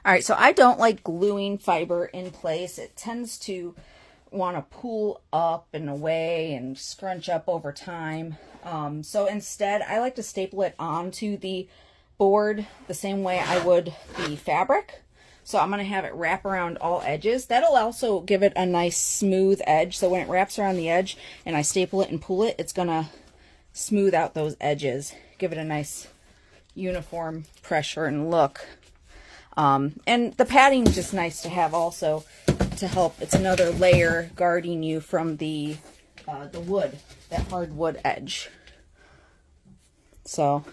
All right, so I don't like gluing fiber in place. It tends to want to pull up and away and scrunch up over time. So instead, I like to staple it onto the board the same way I would the fabric. So I'm going to have it wrap around all edges. That'll also give it a nice smooth edge. So when it wraps around the edge and I staple it and pull it, it's going to smooth out those edges, give it a nice uniform pressure and look. And the padding is just nice to have also to help. It's another layer guarding you from the wood, that hard wood edge. So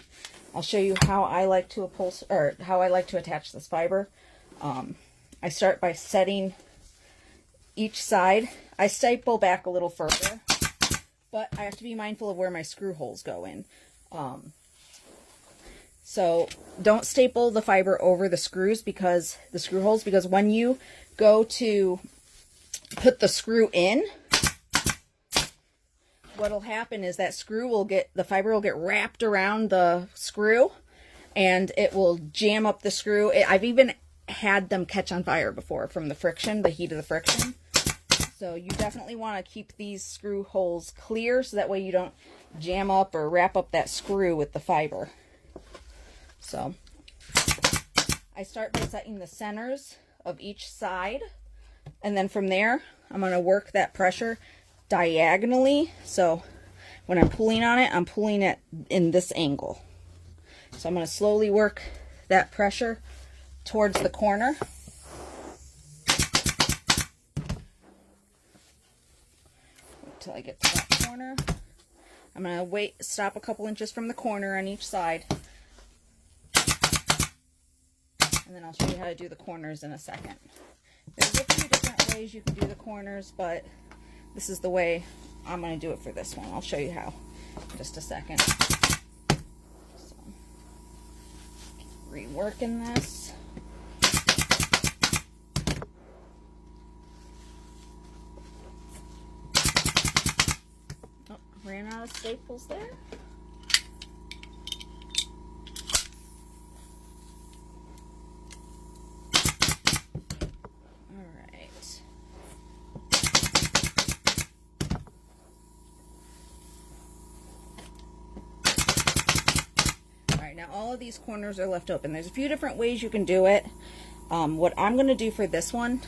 I'll show you how I like to upholster, or how I like to attach this fiber. I start by setting each side. I staple back a little further, but I have to be mindful of where my screw holes go in. So don't staple the fiber over the screw holes, because when you go to put the screw in, what'll happen is that the fiber will get wrapped around the screw and it will jam up the screw. I've even had them catch on fire before from the friction, the heat of the friction. So you definitely want to keep these screw holes clear so that way you don't jam up or wrap up that screw with the fiber. So I start by setting the centers of each side, and then from there I'm going to work that pressure diagonally. So when I'm pulling on it, I'm pulling it in this angle. So I'm going to slowly work that pressure towards the corner. Until I get to that corner. I'm going to stop a couple inches from the corner on each side. And then I'll show you how to do the corners in a second. There's a few different ways you can do the corners, but this is the way I'm going to do it for this one. I'll show you how in just a second. So, reworking this. Oh, ran out of staples there. Now all of these corners are left open. There's a few different ways you can do it. What I'm going to do for this one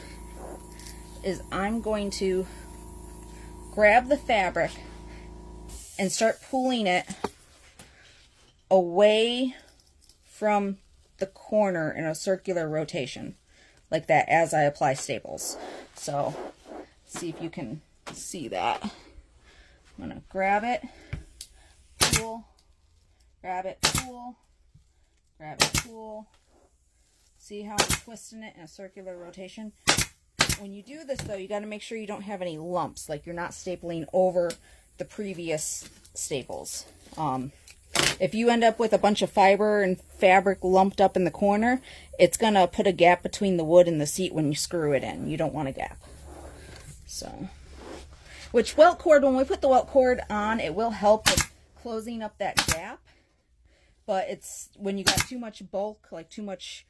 is I'm going to grab the fabric and start pulling it away from the corner in a circular rotation like that as I apply staples. So see if you can see that. I'm going to grab it, pull, grab it, pull, grab it, pull. See how I'm twisting it in a circular rotation? When you do this though, you got to make sure you don't have any lumps, like you're not stapling over the previous staples. If you end up with a bunch of fiber and fabric lumped up in the corner, it's going to put a gap between the wood and the seat when you screw it in. You don't want a gap. So, which welt cord, when we put the welt cord on, it will help with closing up that gap. But it's when you got too much bulk, like too much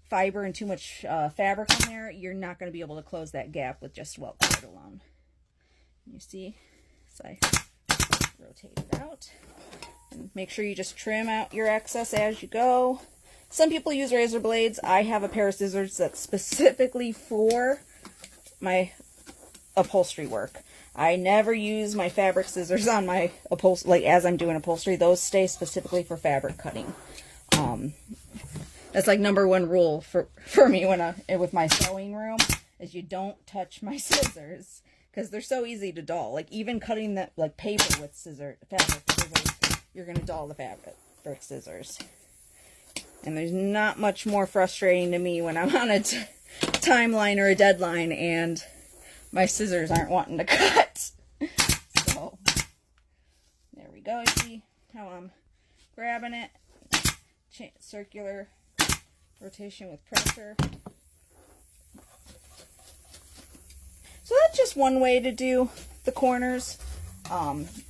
fiber and too much fabric in there, you're not going to be able to close that gap with just welt cord alone. You see? So I rotate it out. And make sure you just trim out your excess as you go. Some people use razor blades. I have a pair of scissors that's specifically for my upholstery work. I never use my fabric scissors on my upholstery, like as I'm doing upholstery. Those stay specifically for fabric cutting. That's like #1 rule for me with my sewing room is you don't touch my scissors because they're so easy to dull. Like even cutting that like paper with fabric scissors, you're gonna dull the fabric scissors. And there's not much more frustrating to me when I'm on a timeline or a deadline and my scissors aren't wanting to cut. So, there we go. See how I'm grabbing it? Circular rotation with pressure. So that's just one way to do the corners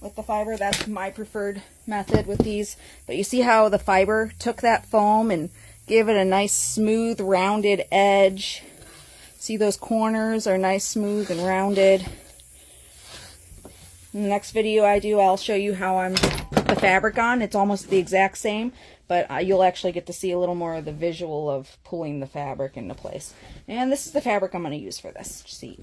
with the fiber. That's my preferred method with these. But you see how the fiber took that foam and Give it a nice smooth rounded edge. See, those corners are nice, smooth, and rounded. In the next video I do, I'll show you how I'm put the fabric on. It's almost the exact same, but you'll actually get to see a little more of the visual of pulling the fabric into place. And this is the fabric I'm going to use for this. See.